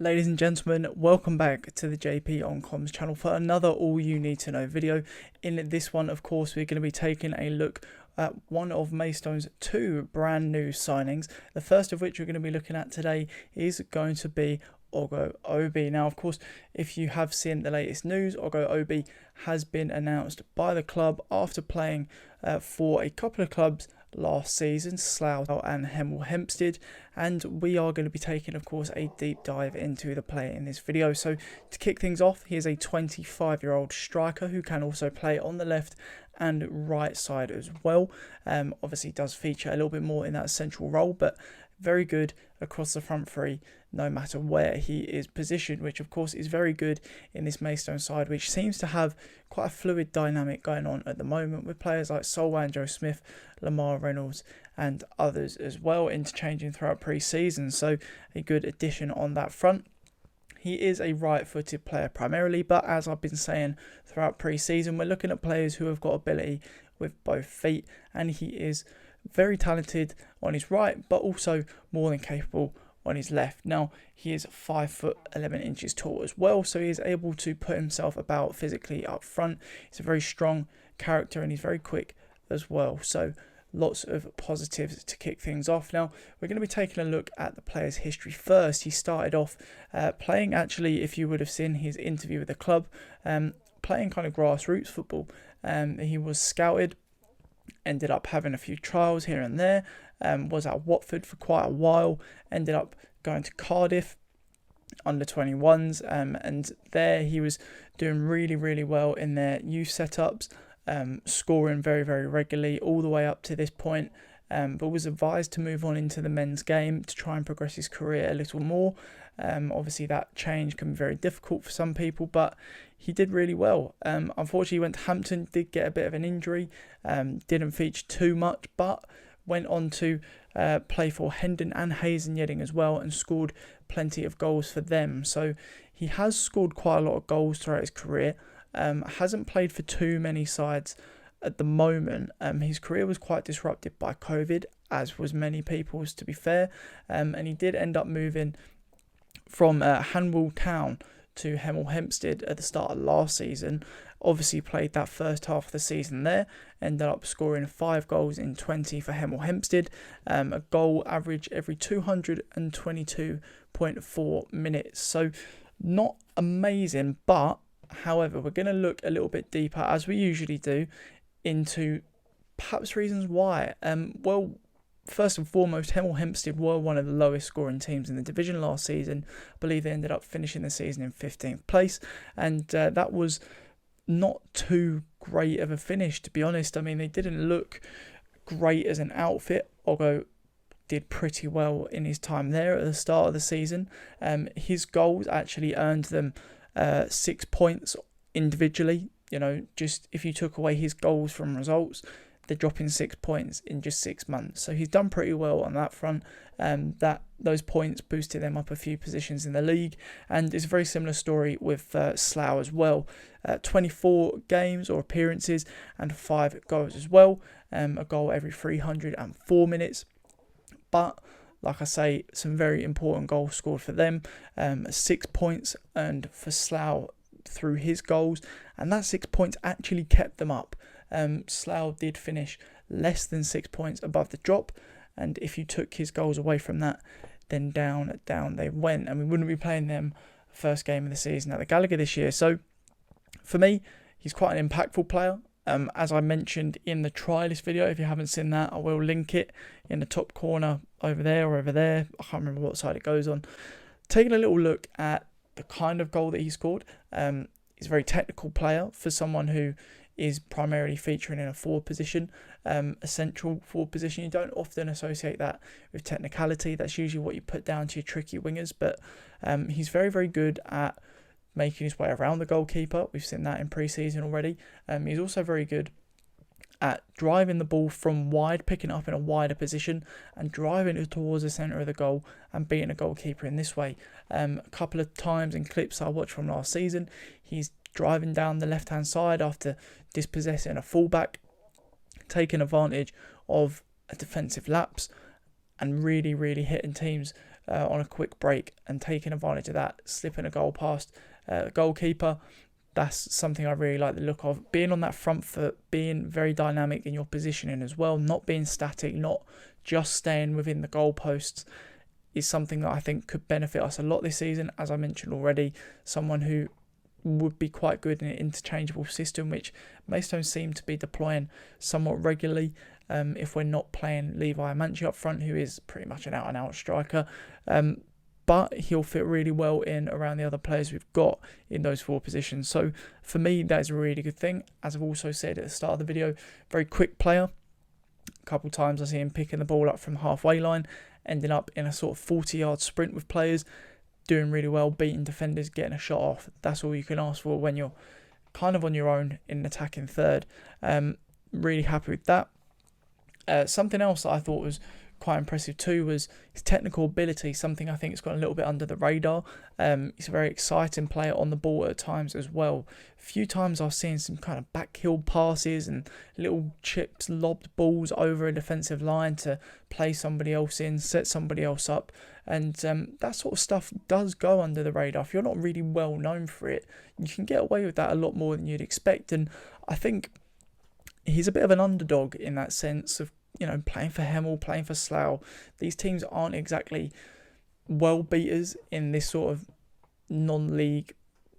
Ladies and gentlemen, welcome back to the JP on Comms channel for another all you need to know video. In this one, of course, we're going to be taking a look at one of Maidstone's two brand new signings. The first of which we're going to be looking at today is going to be Ogo Obi. Now, of course, if you have seen the latest news, Ogo Obi has been announced by the club after playing for a couple of clubs last season, Slough and Hempstead, and we are going to be taking, of course, a deep dive into the player in this video. So to kick things off, he is a 25-year-old striker who can also play on the left and right side as well. Obviously does feature a little bit more in that central role, but very good across the front three no matter where he is positioned, which of course is very good in this Maidstone side, which seems to have quite a fluid dynamic going on at the moment with players like Solwan, Joe Smith, Lamar Reynolds and others as well, interchanging throughout pre-season. So a good addition on that front. He is a right-footed player primarily, but as I've been saying throughout pre-season, we're looking at players who have got ability with both feet, and he is very talented on his right, but also more than capable on his left. Now, he is 5 foot 11 inches tall as well, so he is able to put himself about physically up front. He's a very strong character and he's very quick as well. So lots of positives to kick things off. Now, we're going to be taking a look at the player's history first. He started off playing, actually, if you would have seen his interview with the club, playing kind of grassroots football. He was scouted, ended up having a few trials here and there, was at Watford for quite a while, ended up going to Cardiff under 21s, and there he was doing really well in their youth setups, scoring very regularly all the way up to this point, but was advised to move on into the men's game to try and progress his career a little more. Obviously that change can be very difficult for some people, but he did really well. Unfortunately, he went to Hampton, did get a bit of an injury, didn't feature too much, but went on to play for Hendon and Hayes and Yedding as well, and scored plenty of goals for them. So he has scored quite a lot of goals throughout his career. Hasn't played for too many sides at the moment. His career was quite disrupted by COVID, as was many people's, to be fair, and he did end up moving from Hanwell Town to Hemel Hempstead at the start of last season. Obviously played that first half of the season there, ended up scoring 5 goals in 20 for Hemel Hempstead, a goal average every 222.4 minutes. So not amazing, but however, we're going to look a little bit deeper, as we usually do, into perhaps reasons why. Well, first and foremost, Hemel Hempstead were one of the lowest scoring teams in the division last season. I believe they ended up finishing the season in 15th place, and that was not too great of a finish, to be honest. I mean, they didn't look great as an outfit. Ogo did pretty well in his time there at the start of the season. His goals actually earned them 6 points individually. You know, just if you took away his goals from results, they're dropping 6 points in just 6 months. So he's done pretty well on that front. Those points boosted them up a few positions in the league. And it's a very similar story with Slough as well. 24 games or appearances and 5 goals as well. A goal every 304 minutes. But like I say, some very important goals scored for them. 6 points earned for Slough through his goals. And that 6 points actually kept them up. Slough did finish less than 6 points above the drop, and if you took his goals away from that, then down they went, and we wouldn't be playing them first game of the season at the Gallagher this year. So for me, he's quite an impactful player. As I mentioned in the trialist video, if you haven't seen that, I will link it in the top corner over there or over there. I can't remember what side it goes on. Taking a little look at the kind of goal that he scored, he's a very technical player for someone who is primarily featuring in a forward position, a central forward position. You don't often associate that with technicality. That's usually what you put down to your tricky wingers, but he's very good at making his way around the goalkeeper. We've seen that in pre-season already. He's also very good at driving the ball from wide, picking it up in a wider position and driving it towards the centre of the goal and beating a goalkeeper in this way. A couple of times in clips I watched from last season, he's driving down the left-hand side after dispossessing a fullback, taking advantage of a defensive lapse and really hitting teams on a quick break and taking advantage of that, slipping a goal past goalkeeper. That's something I really like the look of. Being on that front foot, being very dynamic in your positioning as well, not being static, not just staying within the goalposts, is something that I think could benefit us a lot this season. As I mentioned already, someone who would be quite good in an interchangeable system, which Maidstone seem to be deploying somewhat regularly. If we're not playing Levi Amanci up front, who is pretty much an out-and-out striker, but he'll fit really well in around the other players we've got in those four positions. So for me, that is a really good thing. As I've also said at the start of the video, very quick player. A couple of times I see him picking the ball up from halfway line, ending up in a sort of 40-yard sprint with players, doing really well, beating defenders, getting a shot off. That's all you can ask for when you're kind of on your own in an attacking third. Really happy with that. Something else that I thought was quite impressive too was his technical ability, something I think has gone a little bit under the radar. He's a very exciting player on the ball at times as well. A few times I've seen some kind of backheel passes and little chips, lobbed balls over a defensive line to play somebody else in, set somebody else up. And that sort of stuff does go under the radar. If you're not really well known for it, you can get away with that a lot more than you'd expect. And I think he's a bit of an underdog in that sense of, playing for Hemel, playing for Slough. These teams aren't exactly well beaters in this sort of non-league,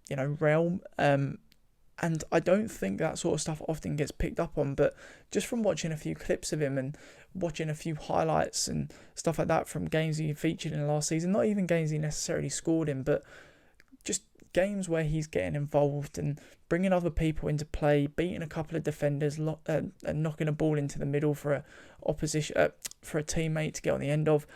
realm. And I don't think that sort of stuff often gets picked up on. But just from watching a few clips of him and watching a few highlights and stuff like that from games he featured in the last season, not even games he necessarily scored in, but just games where he's getting involved and bringing other people into play, beating a couple of defenders, and knocking a ball into the middle for a teammate to get on the end of.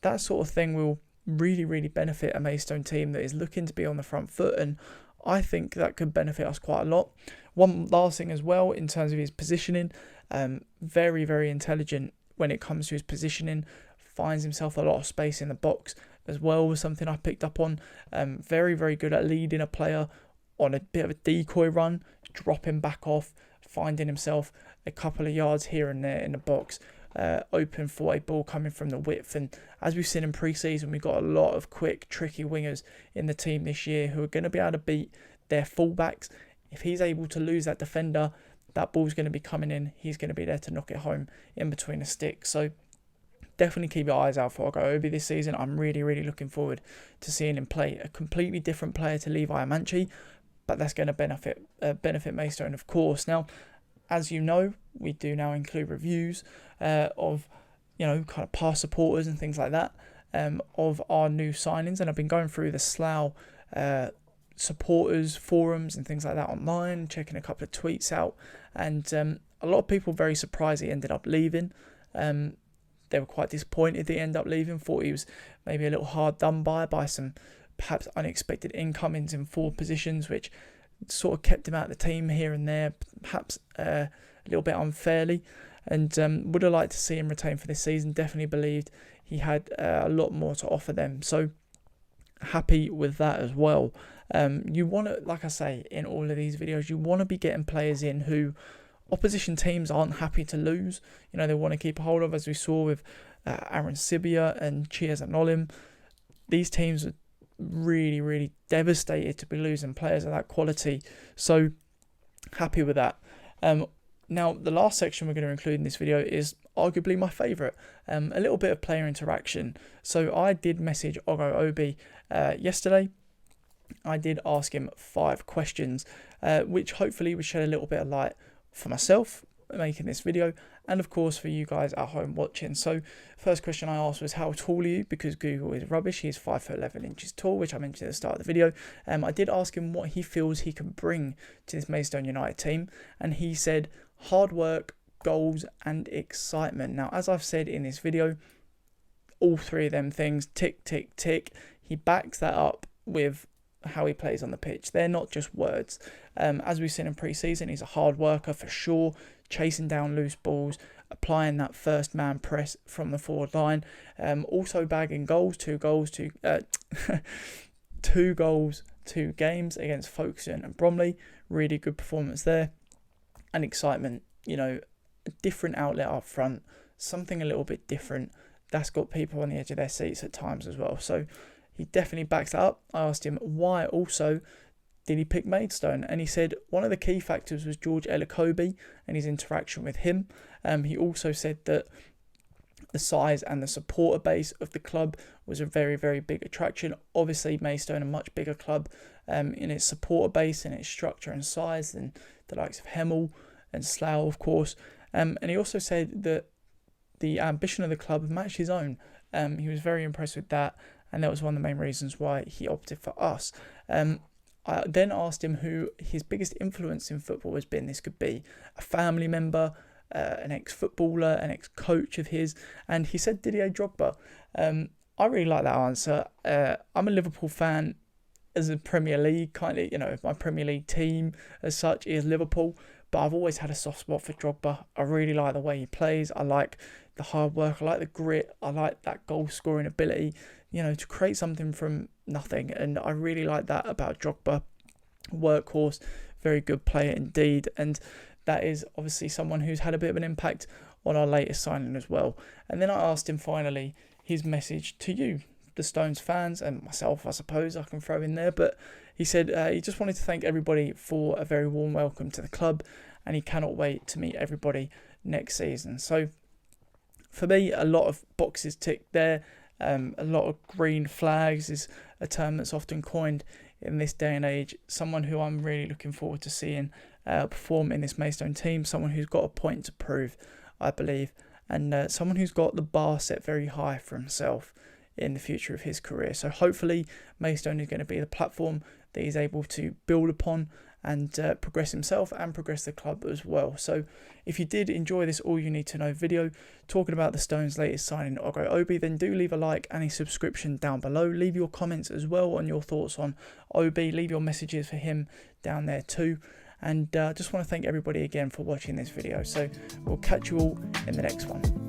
That sort of thing will really, really benefit a Maidstone team that is looking to be on the front foot, and I think that could benefit us quite a lot. One last thing as well, in terms of his positioning, very, very intelligent when it comes to his positioning, finds himself a lot of space in the box as well, was something I picked up on. Very, very good at leading a player on a bit of a decoy run, dropping back off, finding himself a couple of yards here and there in the box, open for a ball coming from the width. And as we've seen in pre-season, we've got a lot of quick, tricky wingers in the team this year who are going to be able to beat their fullbacks. If he's able to lose that defender, that ball's going to be coming in. He's going to be there to knock it home in between the sticks. So definitely keep your eyes out for Ogo Obi this season. I'm really, really looking forward to seeing him play. A completely different player to Levi Amanci, but that's going to benefit Maidstone, of course. Now, as you know, we do now include reviews of, kind of past supporters and things like that, of our new signings. And I've been going through the Slough supporters forums and things like that online, checking a couple of tweets out. And a lot of people were very surprised he ended up leaving. They were quite disappointed he ended up leaving, thought he was maybe a little hard done by some perhaps unexpected incomings in forward positions, which sort of kept him out of the team here and there, perhaps a little bit unfairly, and would have liked to see him retain for this season. Definitely believed he had a lot more to offer them, so happy with that as well. You want to, like I say in all of these videos, you want to be getting players in who opposition teams aren't happy to lose. They want to keep a hold of, as we saw with Aaron Sibia and Chiaz Anolim. These teams are really, really devastated to be losing players of that quality. So happy with that. Now, the last section we're going to include in this video is arguably my favourite, a little bit of player interaction. So I did message Ogo Obi yesterday. I did ask him 5 questions, which hopefully would shed a little bit of light for myself making this video, and of course for you guys at home watching. So first question I asked was, how tall are you? Because Google is rubbish. He's 5'11" tall, which I mentioned at the start of the video. I did ask him what he feels he can bring to this Maidstone United team, and he said hard work, goals and excitement. Now, as I've said in this video, all 3 of them things, tick, tick, tick. He backs that up with how he plays on the pitch. They're not just words. As we've seen in pre-season, he's a hard worker for sure, chasing down loose balls, applying that first man press from the forward line, also bagging goals, 2 goals, 2 goals, 2 games against Folkestone and Bromley. Really good performance there. And excitement, a different outlet up front, something a little bit different that's got people on the edge of their seats at times as well. So he definitely backs that up. I asked him why also did he pick Maidstone, and he said one of the key factors was George Obi and his interaction with him. He also said that the size and the supporter base of the club was a very, very big attraction. Obviously, Maidstone, a much bigger club in its supporter base and its structure and size than the likes of Hemel and Slough, of course. And he also said that the ambition of the club matched his own. He was very impressed with that, and that was one of the main reasons why he opted for us. I then asked him who his biggest influence in football has been. This could be a family member, an ex-footballer, an ex-coach of his, and he said Didier Drogba. I really like that answer. I'm a Liverpool fan as a Premier League, kind of, my Premier League team as such is Liverpool, but I've always had a soft spot for Drogba. I really like the way he plays. I like the hard work. I like the grit. I like that goal-scoring ability, to create something from nothing, and I really like that about Drogba. Workhorse, very good player indeed, and that is obviously someone who's had a bit of an impact on our latest signing as well. And then I asked him finally his message to you, the Stones fans, and myself, I suppose I can throw in there, but he said he just wanted to thank everybody for a very warm welcome to the club, and he cannot wait to meet everybody next season. So for me, a lot of boxes ticked there. A lot of green flags is a term that's often coined in this day and age. Someone who I'm really looking forward to seeing perform in this Maidstone team. Someone who's got a point to prove, I believe, and someone who's got the bar set very high for himself in the future of his career. So hopefully Maidstone is going to be the platform that he's able to build upon and progress himself and progress the club as well. So if you did enjoy this All You Need to Know video talking about the Stones' latest signing, Ogo Obi, then do leave a like and a subscription down below. Leave your comments as well on your thoughts on Obi. Leave your messages for him down there too. And just want to thank everybody again for watching this video. So we'll catch you all in the next one.